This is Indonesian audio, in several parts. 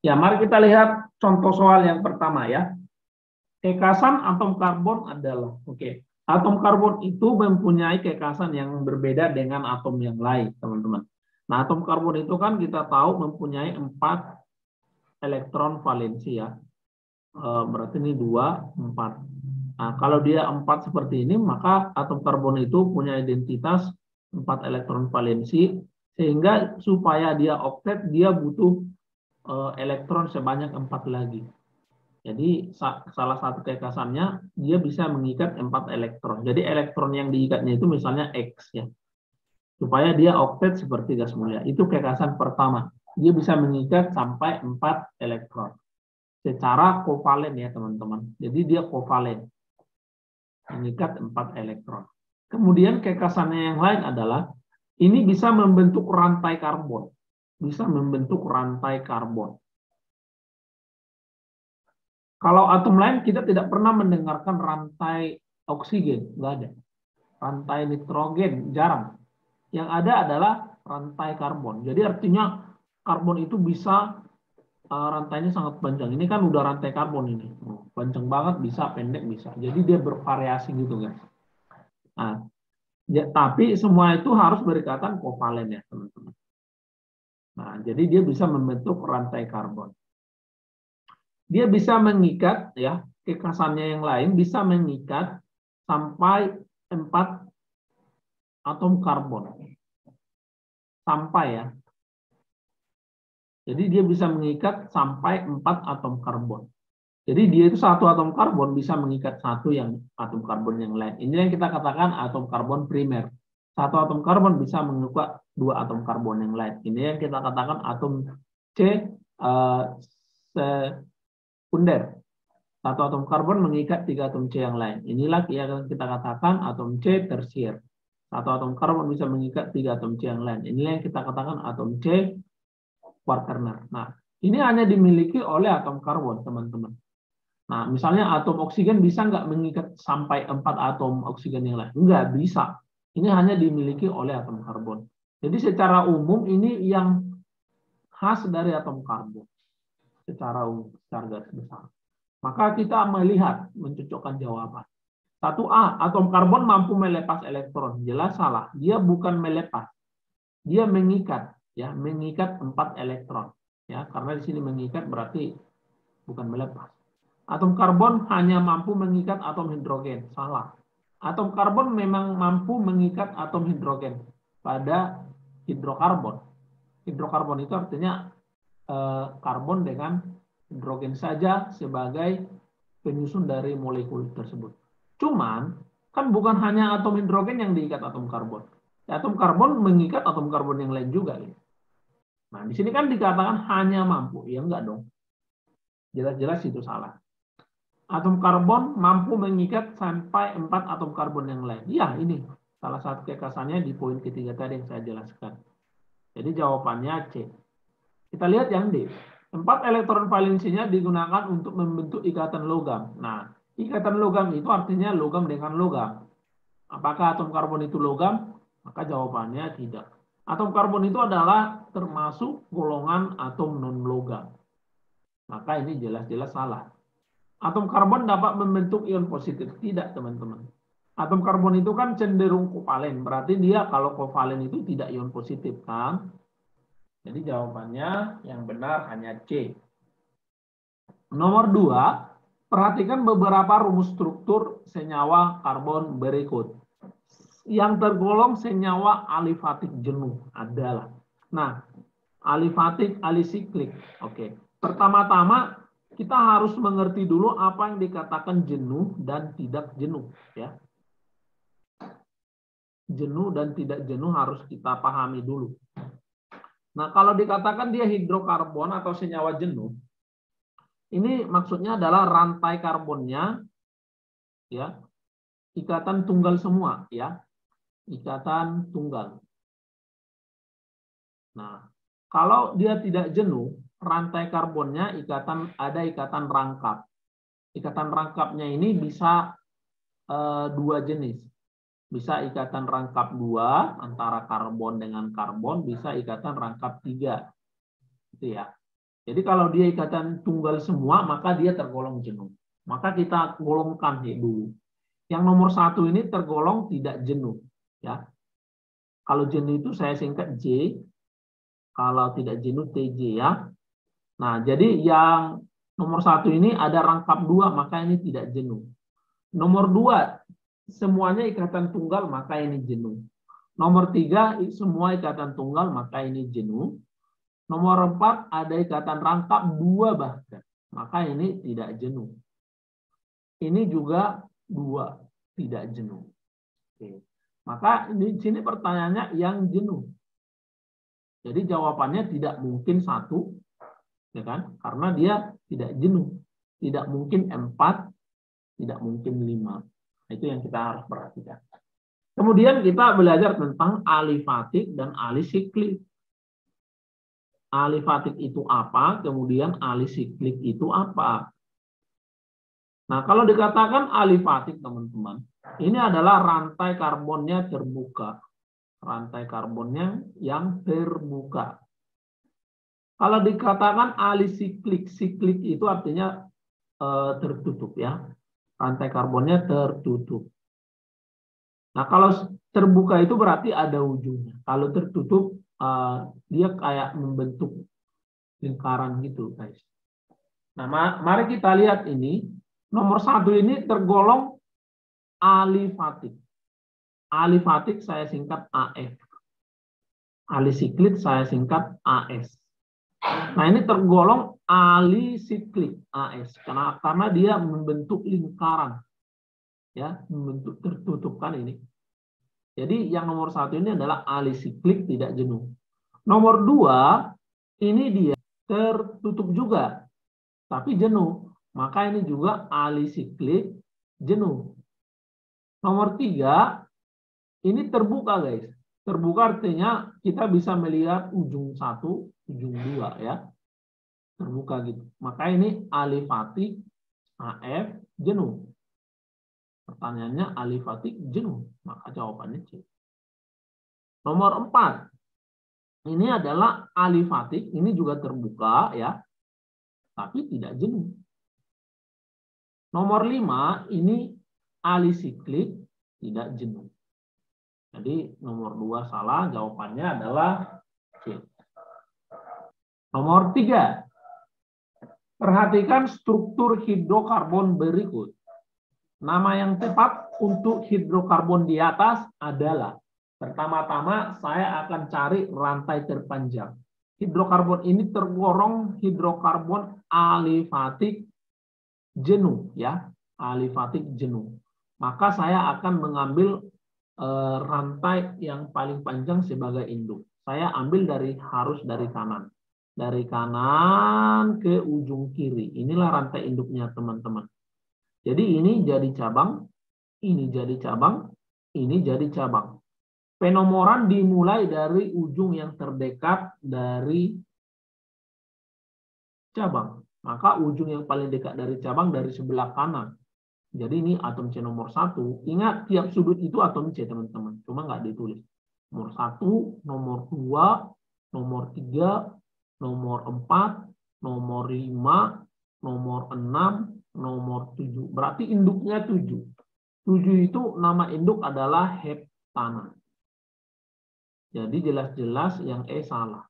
Ya, mari kita lihat contoh soal yang pertama ya. Kekasan atom karbon adalah, atom karbon itu mempunyai kekasan yang berbeda dengan atom yang lain, teman-teman. Nah, atom karbon itu kan kita tahu mempunyai 4 elektron valensi ya. Berarti ini 2, 4. Nah, kalau dia 4 seperti ini, maka atom karbon itu punya identitas 4 elektron valensi, sehingga supaya dia oktet, dia butuh elektron sebanyak 4 lagi. Jadi salah satu kekasannya dia bisa mengikat 4 elektron. Jadi elektron yang diikatnya itu misalnya X ya. Supaya dia oktet seperti gas mulia. Itu kekasan pertama. Dia bisa mengikat sampai 4 elektron. Secara kovalen ya teman-teman. Jadi dia kovalen. Mengikat 4 elektron. Kemudian kekasannya yang lain adalah ini bisa membentuk rantai karbon. Bisa membentuk rantai karbon. Kalau atom lain kita tidak pernah mendengarkan rantai oksigen, nggak ada. Rantai nitrogen jarang. Yang ada adalah rantai karbon. Jadi artinya karbon itu bisa rantainya sangat panjang. Ini kan udah rantai karbon ini, panjang banget, bisa pendek bisa. Jadi dia bervariasi gitu guys. Nah, ya, tapi semua itu harus berikatan kovalen ya teman-teman. Nah, jadi dia bisa membentuk rantai karbon. Dia bisa mengikat ya, kekasannya yang lain bisa mengikat sampai 4 atom karbon. Sampai ya. Jadi dia bisa mengikat sampai 4 atom karbon. Jadi dia itu satu atom karbon bisa mengikat satu yang atom karbon yang lain. Ini yang kita katakan atom karbon primer. Satu atom karbon bisa mengikat 2 atom karbon yang lain. Ini yang kita katakan atom C sekunder. Satu atom karbon mengikat 3 atom C yang lain. Inilah yang kita katakan atom C tersier. Satu atom karbon bisa mengikat 3 atom C yang lain. Inilah yang kita katakan atom C quaternar. Nah, ini hanya dimiliki oleh atom karbon, teman-teman. Nah, misalnya atom oksigen bisa nggak mengikat sampai 4 atom oksigen yang lain? Nggak bisa. Ini hanya dimiliki oleh atom karbon. Jadi secara umum ini yang khas dari atom karbon. Secara umum, secara garis besar. Maka kita melihat, mencocokkan jawaban. 1A, atom karbon mampu melepas elektron. Jelas salah. Dia bukan melepas. Dia mengikat, ya, mengikat 4 elektron. Ya, karena di sini mengikat berarti bukan melepas. Atom karbon hanya mampu mengikat atom hidrogen. Salah. Atom karbon memang mampu mengikat atom hidrogen pada hidrokarbon. Hidrokarbon itu artinya karbon dengan hidrogen saja sebagai penyusun dari molekul tersebut. Cuman, kan bukan hanya atom hidrogen yang diikat atom karbon. Atom karbon mengikat atom karbon yang lain juga. Nah, di sini kan dikatakan hanya mampu. Ya enggak dong. Jelas-jelas itu salah. Atom karbon mampu mengikat sampai 4 atom karbon yang lain. Ya, ini salah satu kekasannya di poin ketiga tadi yang saya jelaskan. Jadi jawabannya C. Kita lihat yang D. 4 elektron valensinya digunakan untuk membentuk ikatan logam. Nah, ikatan logam itu artinya logam dengan logam. Apakah atom karbon itu logam? Maka jawabannya tidak. Atom karbon itu adalah termasuk golongan atom non-logam. Maka ini jelas-jelas salah. Atom karbon dapat membentuk ion positif. Tidak, teman-teman. Atom karbon itu kan cenderung kovalen. Berarti dia kalau kovalen itu tidak ion positif, kan? Jadi jawabannya yang benar hanya C. Nomor 2, perhatikan beberapa rumus struktur senyawa karbon berikut. Yang tergolong senyawa alifatik jenuh adalah. Nah, alifatik, alisiklik. Oke. Pertama-tama kita harus mengerti dulu apa yang dikatakan jenuh dan tidak jenuh, ya. Jenuh dan tidak jenuh harus kita pahami dulu. Nah, kalau dikatakan dia hidrokarbon atau senyawa jenuh, ini maksudnya adalah rantai karbonnya, ya, ikatan tunggal semua, ya, ikatan tunggal. Nah, kalau dia tidak jenuh, rantai karbonnya ada ikatan rangkap. Ikatan rangkapnya ini bisa 2 jenis. Bisa ikatan rangkap 2 antara karbon dengan karbon, bisa ikatan rangkap 3. Gitu ya. Jadi kalau dia ikatan tunggal semua, maka dia tergolong jenuh. Maka kita golongkan dulu. Yang nomor 1 ini tergolong tidak jenuh. Ya. Kalau jenuh itu saya singkat J. Kalau tidak jenuh TJ ya. Nah, jadi yang nomor 1 ini ada rangkap 2, maka ini tidak jenuh. Nomor 2, semuanya ikatan tunggal, maka ini jenuh. Nomor 3, semua ikatan tunggal, maka ini jenuh. Nomor 4, ada ikatan rangkap 2 bahkan, maka ini tidak jenuh. Ini juga 2, tidak jenuh. Oke. Maka di sini pertanyaannya yang jenuh. Jadi jawabannya tidak mungkin 1, ya kan? Karena dia tidak jenuh. Tidak mungkin 4, tidak mungkin 5. Itu yang kita harus perhatikan. Kemudian kita belajar tentang alifatik dan alisiklik. Alifatik itu apa? Kemudian alisiklik itu apa? Nah, kalau dikatakan alifatik, teman-teman, ini adalah rantai karbonnya terbuka. Rantai karbonnya yang terbuka. Kalau dikatakan alisiklik, siklik itu artinya tertutup ya. Rantai karbonnya tertutup. Nah, kalau terbuka itu berarti ada ujungnya. Kalau tertutup, dia kayak membentuk lingkaran gitu, guys. Nah, mari kita lihat ini. Nomor 1 ini tergolong alifatik. Alifatik saya singkat AF. Alisiklik saya singkat AS. Nah, ini tergolong alisiklik AS karena dia membentuk lingkaran. Ya, membentuk tertutup kan ini. Jadi yang nomor 1 ini adalah alisiklik tidak jenuh. Nomor 2 ini dia tertutup juga tapi jenuh. Maka ini juga alisiklik jenuh. Nomor 3 ini terbuka, guys. Terbuka artinya kita bisa melihat ujung 1, ujung 2 ya. Terbuka gitu. Maka ini alifatik AF jenuh. Pertanyaannya alifatik jenuh. Maka jawabannya C. Nomor 4. Ini adalah alifatik. Ini juga terbuka ya. Tapi tidak jenuh. Nomor 5. Ini alisiklik tidak jenuh. Jadi nomor 2 salah. Jawabannya adalah C. Nomor 3. Perhatikan struktur hidrokarbon berikut. Nama yang tepat untuk hidrokarbon di atas adalah, pertama-tama saya akan cari rantai terpanjang. Hidrokarbon ini tergolong hidrokarbon alifatik jenuh ya, alifatik jenuh. Maka saya akan mengambil rantai yang paling panjang sebagai induk. Saya ambil harus dari kanan. Dari kanan ke ujung kiri. Inilah rantai induknya, teman-teman. Jadi ini jadi cabang, ini jadi cabang, ini jadi cabang. Penomoran dimulai dari ujung yang terdekat dari cabang. Maka ujung yang paling dekat dari cabang dari sebelah kanan. Jadi ini atom C nomor 1. Ingat, tiap sudut itu atom C, teman-teman. Cuma nggak ditulis. Nomor 1, nomor 2, nomor 3, nomor 4, nomor 5, nomor 6, nomor 7. Berarti induknya 7. 7 itu nama induk adalah heptana. Jadi jelas-jelas yang E salah.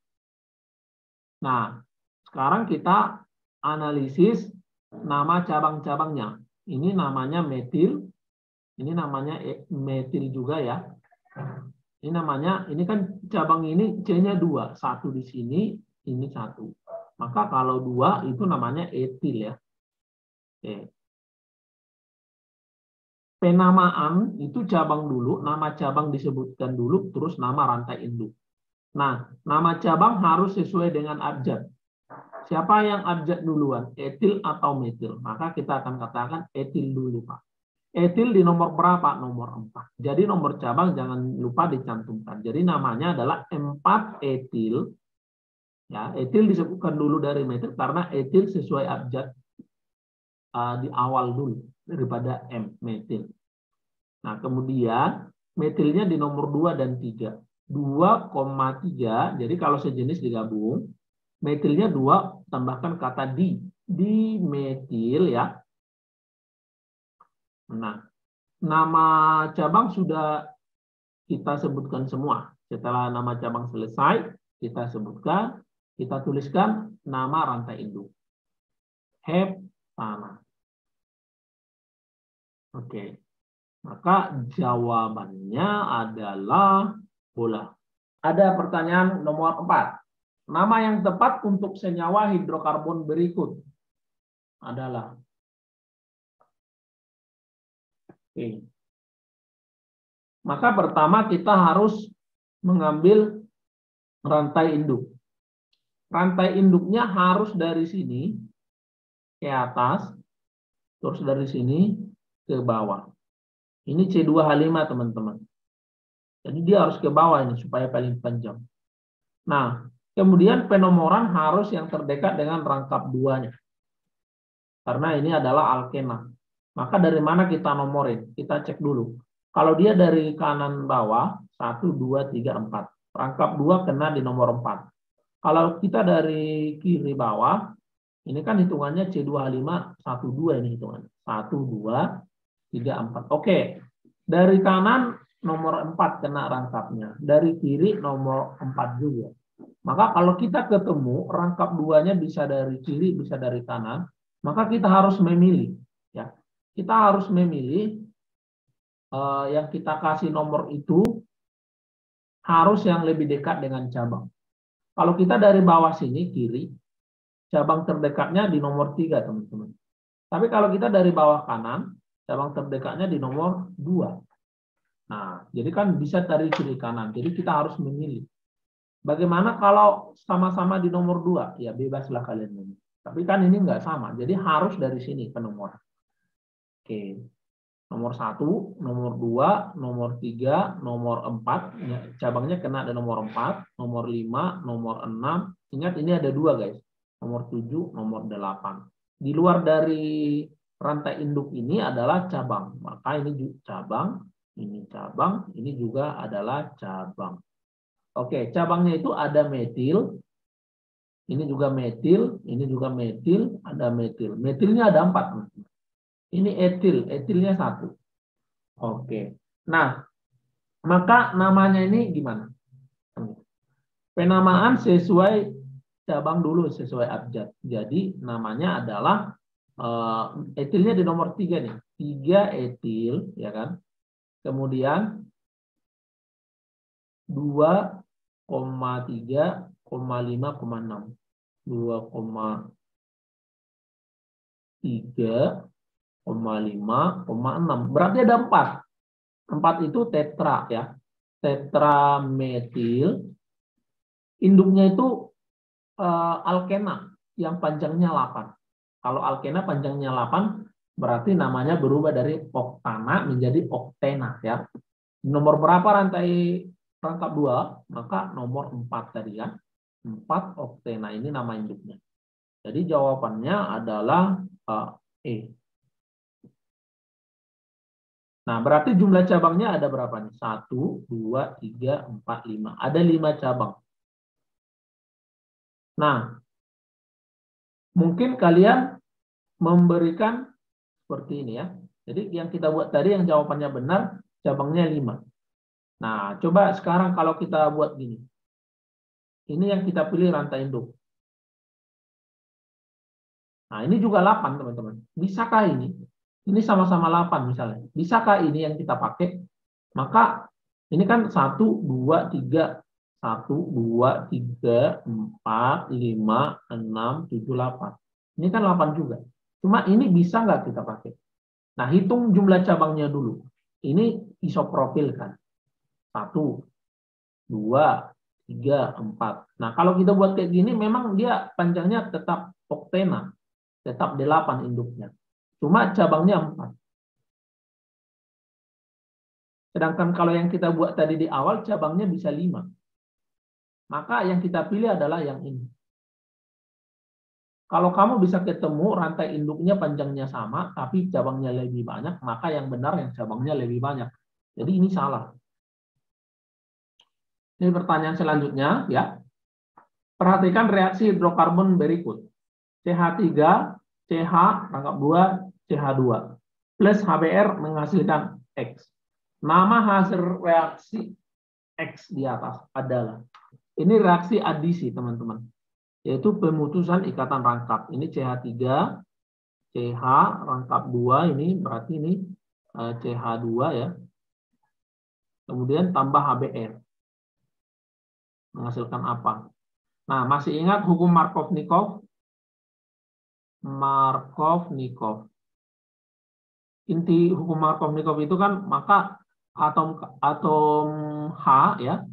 Nah, sekarang kita analisis nama cabang-cabangnya. Ini namanya metil. Ini namanya metil juga ya. Ini namanya, ini kan cabang ini C-nya 2. 1 di sini, ini 1. Maka kalau 2 itu namanya etil ya. Oke. Penamaan itu cabang dulu, nama cabang disebutkan dulu, terus nama rantai induk. Nah, nama cabang harus sesuai dengan abjad. Siapa yang abjad duluan, etil atau metil? Maka kita akan katakan etil dulu, Pak. Etil di nomor berapa? Nomor 4. Jadi nomor cabang jangan lupa dicantumkan. Jadi namanya adalah 4 etil. Ya, etil disebutkan dulu dari metil karena etil sesuai abjad di awal dulu daripada M, metil. Nah, kemudian metilnya di nomor 2 dan 3. 2,3, jadi kalau sejenis digabung, Metilnya 2, tambahkan kata di. Dimetil ya. Nah, nama cabang sudah kita sebutkan semua. Setelah nama cabang selesai, kita sebutkan, kita tuliskan nama rantai induk. Heptana. Oke. Maka jawabannya adalah bola. Ada pertanyaan nomor 4. Nama yang tepat untuk senyawa hidrokarbon berikut adalah. Oke. Maka pertama kita harus mengambil rantai induk. Rantai induknya harus dari sini ke atas, terus dari sini ke bawah. Ini C2H5 teman-teman. Jadi dia harus ke bawah ini supaya paling panjang. Nah, kemudian penomoran harus yang terdekat dengan rangkap 2-nya. Karena ini adalah alkena. Maka dari mana kita nomorin? Kita cek dulu. Kalau dia dari kanan bawah, 1, 2, 3, 4. Rangkap 2 kena di nomor 4. Kalau kita dari kiri bawah, ini kan hitungannya C2H5, 1, 2 ini hitungannya. 1, 2, 3, 4. Oke, dari kanan nomor 4 kena rangkapnya. Dari kiri nomor 4 juga. Maka kalau kita ketemu rangkap 2-nya bisa dari kiri, bisa dari kanan, maka kita harus memilih. Ya, kita harus memilih yang kita kasih nomor itu harus yang lebih dekat dengan cabang. Kalau kita dari bawah sini, kiri, cabang terdekatnya di nomor 3, teman-teman. Tapi kalau kita dari bawah kanan, cabang terdekatnya di nomor 2. Nah, jadi kan bisa dari kiri kanan. Jadi kita harus memilih. Bagaimana kalau sama-sama di nomor 2? Ya bebaslah kalian memilih. Tapi kan ini nggak sama. Jadi harus dari sini penomoran. Oke. Nomor 1, nomor 2, nomor 3, nomor 4. Cabangnya kena ada nomor 4, nomor 5, nomor 6. Ingat ini ada 2 guys. Nomor 7, nomor 8. Di luar dari rantai induk ini adalah cabang. Maka ini cabang, ini juga adalah cabang. Oke, cabangnya itu ada metil. Ini juga metil, ini juga metil, ada metil. Metilnya ada 4. Ini etil, etilnya 1. Oke. Nah, maka namanya ini gimana? Penamaan sesuai cabang dulu, sesuai abjad. Jadi namanya adalah etilnya di nomor 3 nih. 3 etil, ya kan? Kemudian 2,3,5,6. 2,3,5,6. Berarti ada 4. 4 itu tetra ya. Tetrametil. Induknya itu alkena yang panjangnya 8. Kalau alkena panjangnya 8 berarti namanya berubah dari oktana menjadi oktena ya. Nomor berapa rantai rangkap 2? Maka nomor 4 tadi ya. 4 oktena ini nama induknya. Jadi jawabannya adalah E. Nah, berarti jumlah cabangnya ada berapa nih? 1, 2, 3, 4, 5. Ada 5 cabang. Nah, mungkin kalian memberikan seperti ini ya. Jadi yang kita buat tadi yang jawabannya benar, cabangnya 5. Nah, coba sekarang kalau kita buat gini. Ini yang kita pilih rantai induk. Nah, ini juga 8, teman-teman. Bisakah ini? Ini sama-sama 8 misalnya. Bisakah ini yang kita pakai? Maka ini kan 1, 2, 3, 1, 2, 3, 4, 5, 6, 7, 8. Ini kan 8 juga. Cuma ini bisa nggak kita pakai? Nah, hitung jumlah cabangnya dulu. Ini isopropil kan. 1, 2, 3, 4. Nah, kalau kita buat kayak gini, memang dia panjangnya tetap oktena. Tetap 8 induknya. Cuma cabangnya 4. Sedangkan kalau yang kita buat tadi di awal, cabangnya bisa 5. Maka yang kita pilih adalah yang ini. Kalau kamu bisa ketemu rantai induknya panjangnya sama, tapi cabangnya lebih banyak, maka yang benar yang cabangnya lebih banyak. Jadi ini salah. Ini pertanyaan selanjutnya, ya. Perhatikan reaksi hidrokarbon berikut. CH3, CH, rangkap 2, CH2. Plus HBr menghasilkan X. Nama hasil reaksi X di atas adalah. Ini reaksi adisi, teman-teman. Yaitu pemutusan ikatan rangkap. Ini CH3, CH, rangkap 2, ini berarti ini CH2 ya. Kemudian tambah HBr. Menghasilkan apa? Nah, masih ingat hukum Markov-Nikov? Markov-Nikov. Inti hukum Markov-Nikov itu kan, maka atom H ya,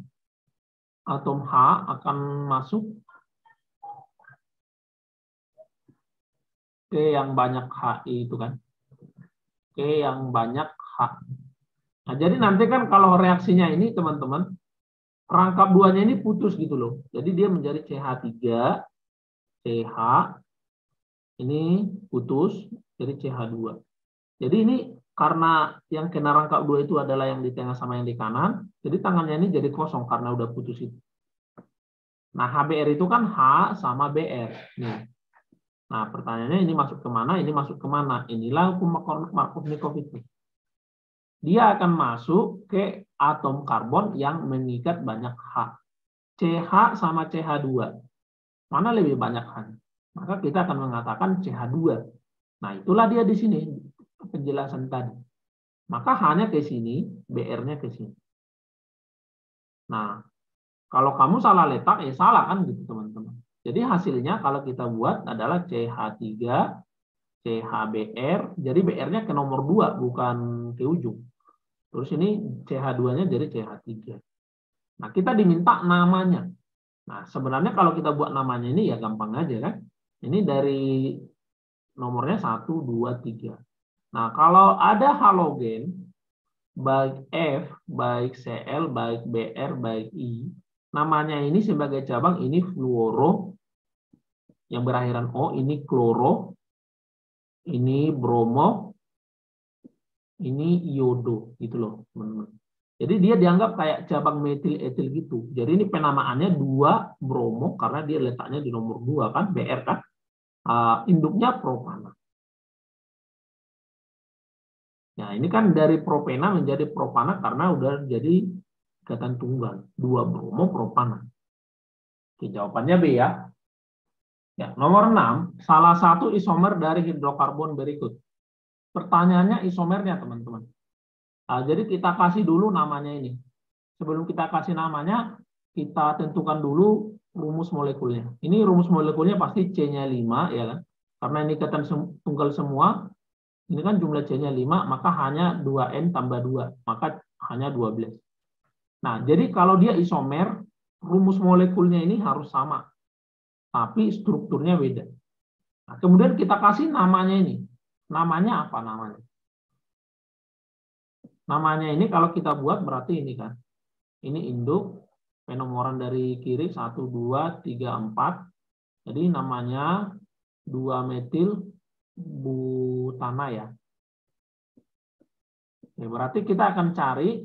atom H akan masuk ke yang banyak HI itu kan, ke yang banyak H. Nah, jadi nanti kan kalau reaksinya ini teman-teman, rangkap duanya ini putus gitu loh. Jadi dia menjadi CH3, CH, ini putus, jadi CH2. Jadi ini karena yang kena rangkap 2 itu adalah yang di tengah sama yang di kanan, jadi tangannya ini jadi kosong karena udah putus itu. Nah, HBr itu kan H sama Br. Nih. Nah, pertanyaannya ini masuk kemana, ini masuk kemana? Inilah hukum Markov-Nikov itu. Dia akan masuk ke atom karbon yang mengikat banyak H. CH sama CH2. Mana lebih banyak H? Maka kita akan mengatakan CH2. Nah, itulah dia di sini penjelasan tadi. Maka H-nya ke sini, Br-nya ke sini. Nah, kalau kamu salah letak, ya salah kan gitu teman-teman. Jadi hasilnya kalau kita buat adalah CH3, CHBr, jadi Br-nya ke nomor 2, bukan ke ujung. Terus ini CH2-nya jadi CH3. Nah, kita diminta namanya. Nah, sebenarnya kalau kita buat namanya ini ya gampang aja kan. Ini dari nomornya 1, 2, 3. Nah, kalau ada halogen, baik F, baik Cl, baik Br, baik I, namanya ini sebagai cabang, ini fluoro, yang berakhiran O, ini kloro, ini bromo, ini iodo, gitu loh, teman-teman. Jadi dia dianggap kayak cabang metil etil gitu. Jadi ini penamaannya 2 bromo, karena dia letaknya di nomor 2 kan, Br kan, induknya propana. Nah, ini kan dari propena menjadi propana karena udah jadi ikatan tunggal. 2 bromo propana. Oke, jawabannya B ya. Ya, nomor 6, salah satu isomer dari hidrokarbon berikut. Pertanyaannya isomernya, teman-teman. Nah, jadi kita kasih dulu namanya ini. Sebelum kita kasih namanya, kita tentukan dulu rumus molekulnya. Ini rumus molekulnya pasti C-nya 5, ya kan? Karena ini ikatan tunggal semua, ini kan jumlah C-nya 5, maka hanya 2N tambah 2, maka hanya 12. Nah, jadi kalau dia isomer, rumus molekulnya ini harus sama, tapi strukturnya beda. Nah, kemudian kita kasih namanya ini. Namanya apa namanya? Namanya ini kalau kita buat berarti ini kan. Ini induk, penomoran dari kiri 1, 2, 3, 4. Jadi namanya 2-metil butana ya. Oke, berarti kita akan cari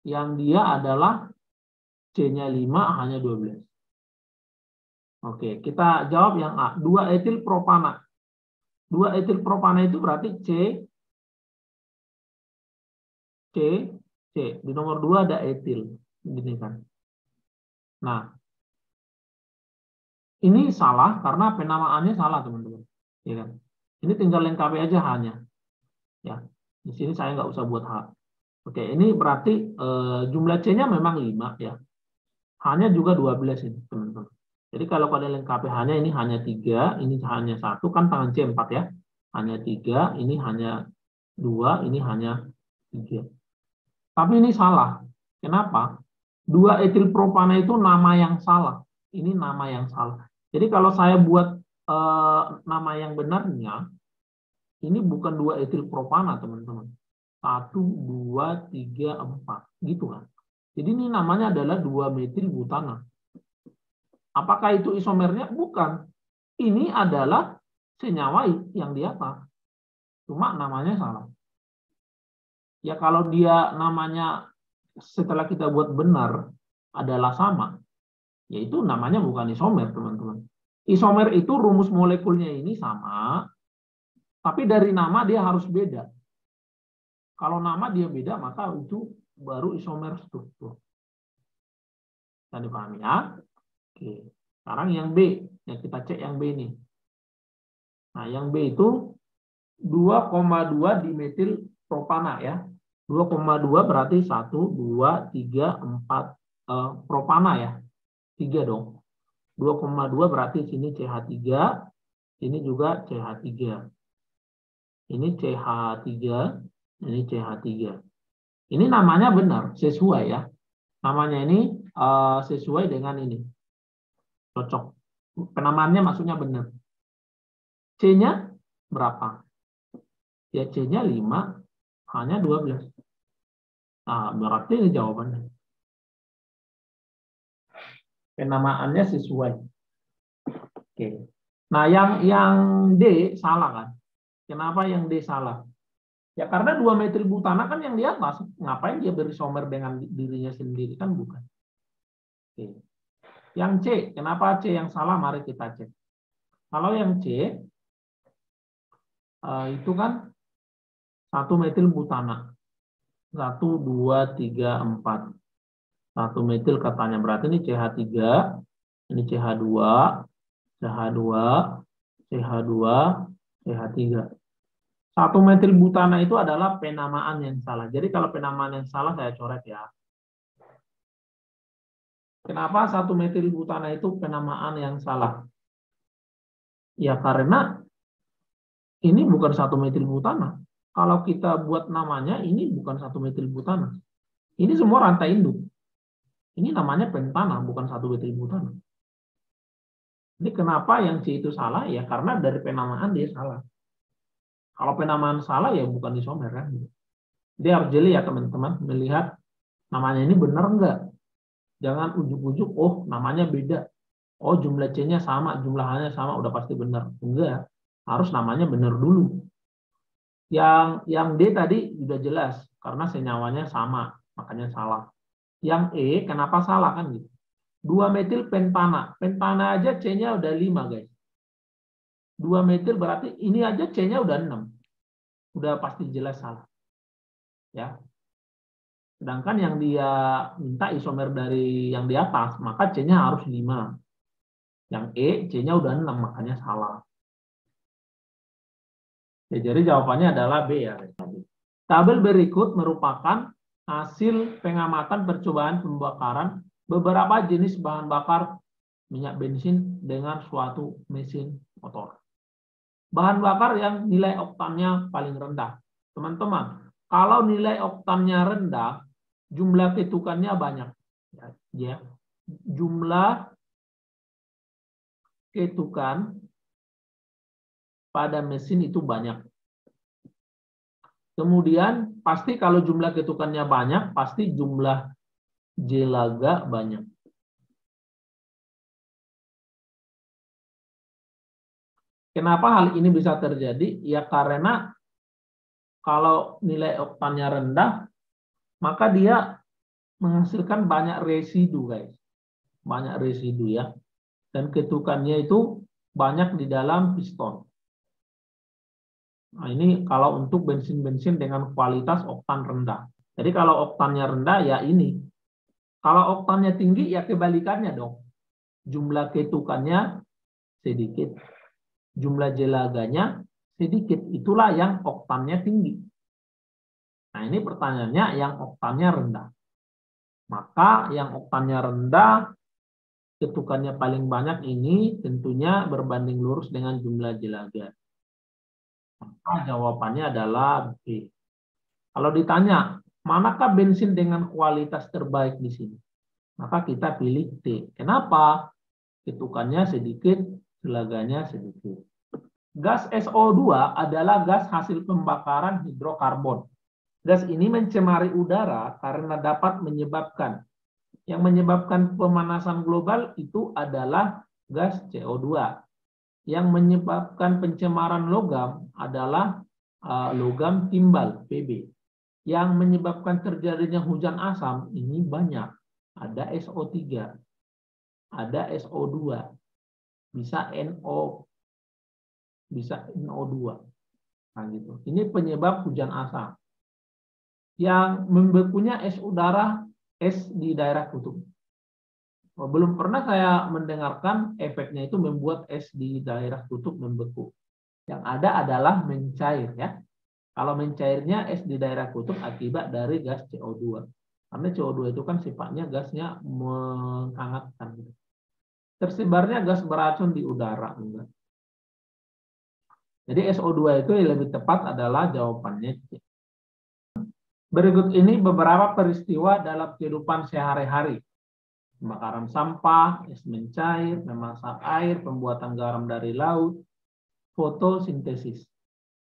yang dia adalah C-nya 5 hanya 12. Oke, kita jawab yang A, 2-etil propana. 2-etil propana itu berarti C. Di nomor 2 ada etil. Gini kan. Nah, ini salah karena penamaannya salah, teman-teman. Ya kan? Ini tinggal lengkapi aja hanya. Ya. Di sini saya nggak usah buat H. Oke, ini berarti jumlah C-nya memang 5 ya. H-nya juga 12 ini, teman-teman. Jadi kalau pada lengkapi hanya ini hanya 3, ini hanya 1, kan tangan C 4 ya. Hanya 3, ini hanya 2, ini hanya 3. Tapi ini salah. Kenapa? 2-etil propana itu nama yang salah. Ini nama yang salah. Jadi kalau saya buat nama yang benarnya, ini bukan 2-etil propana, teman-teman. 1, 2, 3, 4. Gitu kan. Jadi ini namanya adalah 2-metil butana. Apakah itu isomernya? Bukan. Ini adalah senyawa yang di atas. Cuma namanya salah. Ya kalau dia namanya setelah kita buat benar adalah sama, Yaitu namanya bukan isomer, teman-teman. Isomer itu rumus molekulnya ini sama, tapi dari nama dia harus beda. Kalau nama dia beda, maka itu baru isomer struktur. Bisa dipahami ya? Oke. Sekarang yang B, ya kita cek yang B nih. Nah, yang B itu 2,2 dimetil propana ya. 2,2 berarti 1, 2, 3, 4 propana ya. 3 dong. 2,2 berarti sini CH3, ini juga CH3. Ini CH3, ini CH3. Ini namanya benar, sesuai ya. Namanya ini sesuai dengan ini. Cocok. Penamaannya maksudnya benar. C-nya berapa? Ya C-nya 5, hanya 12. Nah, berarti ini jawabannya. Penamaannya sesuai. Oke. Nah, yang D salah kan? Kenapa yang D salah? Ya karena 2 metil butana kan yang di atas. Ngapain dia berisomer dengan dirinya sendiri? Kan bukan. Oke. Yang C, kenapa C yang salah? Mari kita cek. Kalau yang C, itu kan 1 metil butana. 1, 2, 3, 4. 1 metil katanya. Berarti ini CH3, ini CH2, CH2, CH2, CH3. 1 metil butana itu adalah penamaan yang salah. Jadi kalau penamaan yang salah saya coret ya. Kenapa 1 metil butana itu penamaan yang salah? Ya karena ini bukan 1 metil butana. Kalau kita buat namanya ini bukan 1 metil butana. Ini semua rantai induk. Ini namanya pentana, bukan 1 metil butana. Jadi kenapa yang C itu salah? Ya karena dari penamaan dia salah. Kalau penamaan salah ya bukan isomer kan. Jadi harus jeli ya teman-teman, melihat namanya ini benar enggak. Jangan ujuk-ujuk, oh namanya beda. Oh jumlah C-nya sama, jumlah H-nya sama, udah pasti benar. Enggak, harus namanya benar dulu. Yang D tadi sudah jelas, karena senyawanya sama, makanya salah. Yang E, kenapa salah kan gitu? 2 metil pentana. Pentana aja C-nya udah 5 guys. 2 metil berarti ini aja C-nya udah 6. Udah pasti jelas salah. Ya. Sedangkan yang dia minta isomer dari yang di atas, maka C-nya harus 5. Yang E, C-nya udah 6, makanya salah. Ya, jadi jawabannya adalah B ya. Tabel berikut merupakan hasil pengamatan percobaan pembakaran beberapa jenis bahan bakar minyak bensin dengan suatu mesin motor. Bahan bakar yang nilai oktannya paling rendah. Teman-teman, kalau nilai oktannya rendah, jumlah ketukannya banyak. Ya, jumlah ketukan pada mesin itu banyak. Kemudian pasti kalau jumlah ketukannya banyak, pasti jumlah jelaga banyak. Kenapa hal ini bisa terjadi? Ya karena kalau nilai oktannya rendah, maka dia menghasilkan banyak residu, guys. Banyak residu ya. Dan ketukannya itu banyak di dalam piston. Nah, ini kalau untuk bensin-bensin dengan kualitas oktan rendah. Jadi kalau oktannya rendah ya ini. Kalau oktannya tinggi ya kebalikannya dong. Jumlah ketukannya sedikit. Jumlah jelaganya sedikit. Itulah yang oktannya tinggi. Nah ini pertanyaannya yang oktannya rendah. Maka yang oktannya rendah, ketukannya paling banyak ini tentunya berbanding lurus dengan jumlah jelaga. Maka jawabannya adalah B. Kalau ditanya, manakah bensin dengan kualitas terbaik di sini? Maka kita pilih D. Kenapa? Ketukannya sedikit, jelaganya sedikit. Gas SO2 adalah gas hasil pembakaran hidrokarbon. Gas ini mencemari udara karena dapat menyebabkan. Yang menyebabkan pemanasan global itu adalah gas CO2. Yang menyebabkan pencemaran logam adalah logam timbal, Pb. Yang menyebabkan terjadinya hujan asam ini banyak, ada SO3. ada SO2, bisa NO, bisa NO2. Nah, gitu. Ini penyebab hujan asam. Yang membekunya es udara, es di daerah kutub. Belum pernah saya mendengarkan efeknya itu membuat es di daerah kutub membeku. Yang ada adalah mencair, ya. Kalau mencairnya es di daerah kutub akibat dari gas CO2. Karena CO2 itu kan sifatnya gasnya menghangatkan. Tersebarnya gas beracun di udara. Enggak. Jadi SO2 itu yang lebih tepat adalah jawabannya C. Berikut ini beberapa peristiwa dalam kehidupan sehari-hari. Pembakaran sampah, es mencair, memasak air, pembuatan garam dari laut, fotosintesis.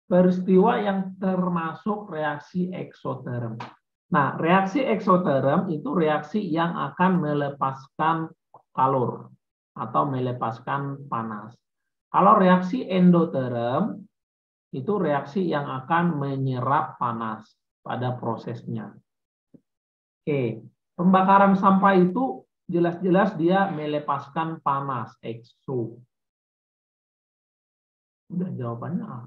Peristiwa yang termasuk reaksi eksoterm. Nah, reaksi eksoterm itu reaksi yang akan melepaskan kalor atau melepaskan panas. Kalau reaksi endoterm itu reaksi yang akan menyerap panas pada prosesnya. Oke, pembakaran sampah itu jelas-jelas dia melepaskan panas, ekso. Udah jawabannya A.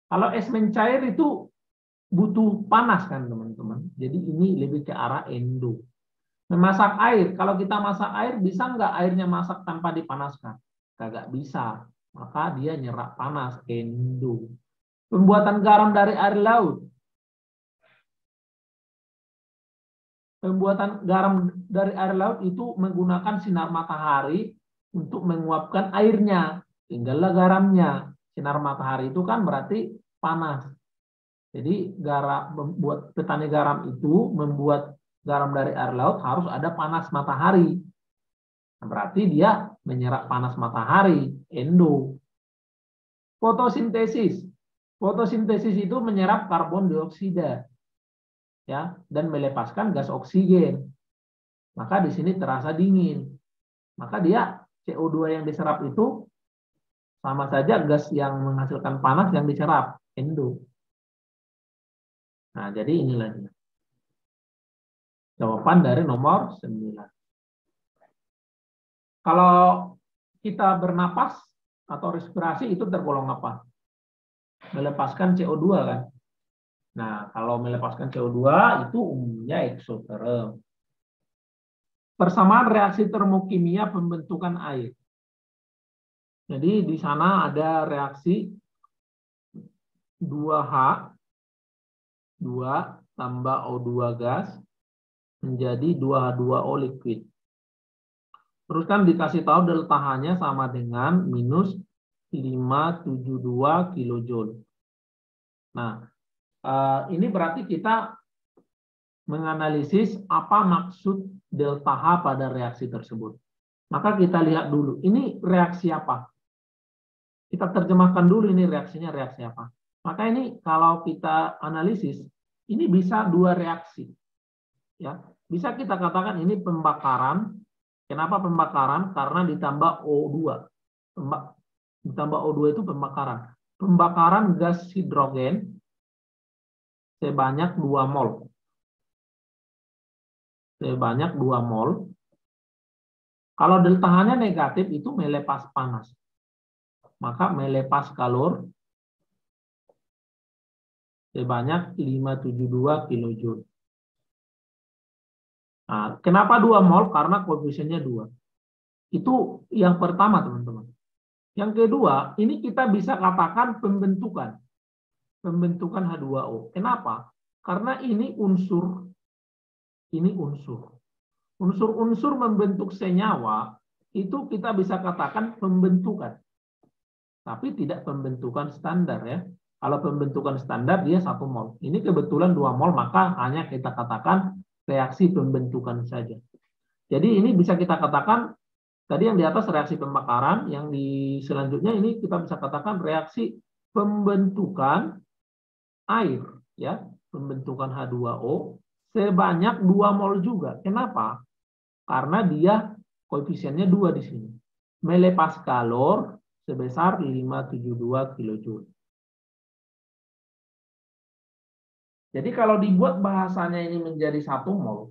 Kalau es mencair itu butuh panas kan teman-teman. Jadi ini lebih ke arah endo. Memasak air, kalau kita masak air bisa nggak airnya masak tanpa dipanaskan? Kagak bisa. Maka dia nyerap panas, endo. Pembuatan garam dari air laut. Pembuatan garam dari air laut itu menggunakan sinar matahari untuk menguapkan airnya. Tinggallah garamnya. Sinar matahari itu kan berarti panas. Jadi garam membuat petani garam itu membuat garam dari air laut harus ada panas matahari. Nah, berarti dia menyerap panas matahari, endo. Fotosintesis. Fotosintesis itu menyerap karbon dioksida, ya, dan melepaskan gas oksigen. Maka di sini terasa dingin. Maka dia CO2 yang diserap itu sama saja gas yang menghasilkan panas yang diserap, endo. Nah, jadi inilah dia. Jawaban dari nomor 9. Kalau kita bernapas atau respirasi itu tergolong apa? Melepaskan CO2 kan? Nah, kalau melepaskan CO2 itu umumnya eksoterm. Persamaan reaksi termokimia pembentukan air. Jadi di sana ada reaksi 2H, 2 tambah O2 gas menjadi 2H2O liquid. Terus kan dikasih tahu delta H-nya sama dengan minus 572 kilojoule. Nah, ini berarti kita menganalisis apa maksud delta H pada reaksi tersebut. Maka kita lihat dulu, ini reaksi apa? Kita terjemahkan dulu ini reaksinya reaksi apa. Maka ini kalau kita analisis, ini bisa dua reaksi. Ya, bisa kita katakan ini pembakaran. Kenapa pembakaran? Karena ditambah O2. Ditambah O2 itu pembakaran. Pembakaran gas hidrogen sebanyak 2 mol. Sebanyak 2 mol. Kalau delta H-nya negatif itu melepas panas. Maka melepas kalor sebanyak 572 kilojoule. Nah, kenapa 2 mol? Karena koefisiennya 2. Itu yang pertama, teman-teman. Yang kedua, ini kita bisa katakan pembentukan. Pembentukan H2O. Kenapa? Karena ini unsur. Ini unsur. Unsur-unsur membentuk senyawa, itu kita bisa katakan pembentukan. Tapi tidak pembentukan standar ya. Kalau pembentukan standar dia 1 mol. Ini kebetulan 2 mol, maka hanya kita katakan reaksi pembentukan saja. Jadi ini bisa kita katakan, tadi yang di atas reaksi pembakaran, yang di selanjutnya ini kita bisa katakan reaksi pembentukan air, ya, pembentukan H2O sebanyak 2 mol juga. Kenapa? Karena dia koefisiennya 2 di sini. Melepas kalor sebesar 572 kilojoule. Jadi kalau dibuat bahasanya ini menjadi 1 mol,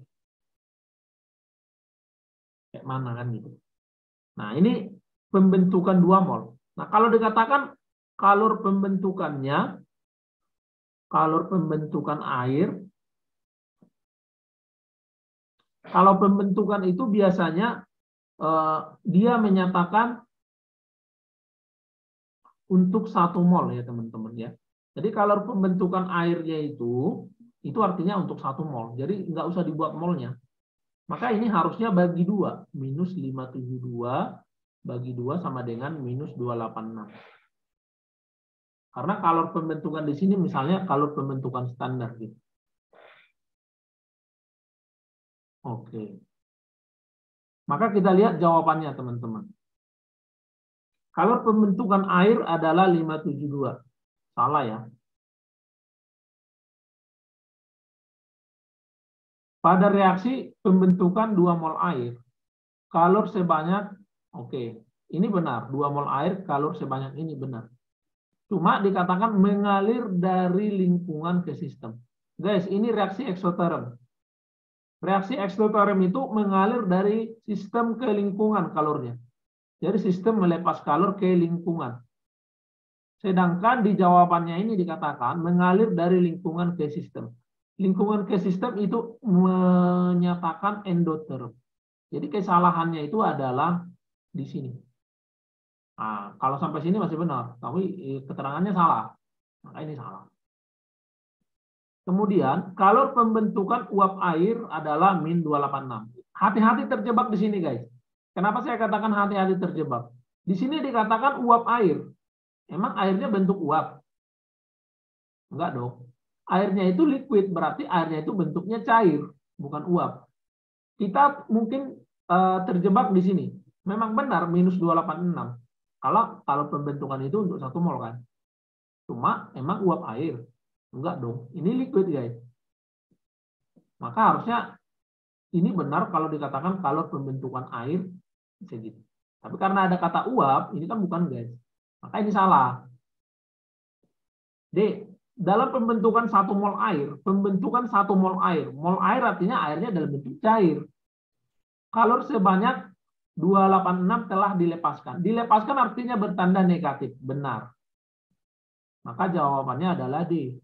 Kayak mana kan gitu. Nah, ini pembentukan 2 mol. Nah, kalau dikatakan kalor pembentukannya, kalor pembentukan air, kalau pembentukan itu biasanya dia menyatakan untuk 1 mol ya teman-teman ya. Jadi kalor pembentukan airnya itu artinya untuk 1 mol. Jadi nggak usah dibuat molnya. Maka ini harusnya bagi 2. Minus 572 bagi 2 sama dengan minus 286. Karena kalor pembentukan di sini misalnya kalor pembentukan standar gitu. Oke. Maka kita lihat jawabannya teman-teman. Kalor pembentukan air adalah 572. Salah ya. Pada reaksi pembentukan 2 mol air, kalor sebanyak, oke, ini benar, 2 mol air, kalor sebanyak ini benar. Cuma dikatakan mengalir dari lingkungan ke sistem. Guys, ini reaksi eksoterm. Reaksi eksoterm itu mengalir dari sistem ke lingkungan kalornya. Jadi sistem melepas kalor ke lingkungan. Sedangkan di jawabannya ini dikatakan mengalir dari lingkungan ke sistem. Lingkungan ke sistem itu menyatakan endoterm. Jadi kesalahannya itu adalah di sini. Nah, kalau sampai sini masih benar, tapi keterangannya salah. Maka ini salah. Kemudian, kalor pembentukan uap air adalah min 286. Hati-hati terjebak di sini, guys. Kenapa saya katakan hati-hati terjebak? Di sini dikatakan uap air. Emang airnya bentuk uap? Enggak dong. Airnya itu liquid, berarti airnya itu bentuknya cair, bukan uap. Kita mungkin terjebak di sini. Memang benar minus 286. Kalau pembentukan itu untuk 1 mol kan. Cuma emang uap air. Enggak dong. Ini liquid guys. Maka harusnya ini benar kalau dikatakan kalau pembentukan air segitu. Tapi karena ada kata uap, ini kan bukan guys. Maka ini salah. D. Dalam pembentukan 1 mol air, pembentukan 1 mol air. Mol air artinya airnya dalam bentuk cair. Kalor sebanyak 286 telah dilepaskan. Dilepaskan artinya bertanda negatif. Benar. Maka jawabannya adalah D.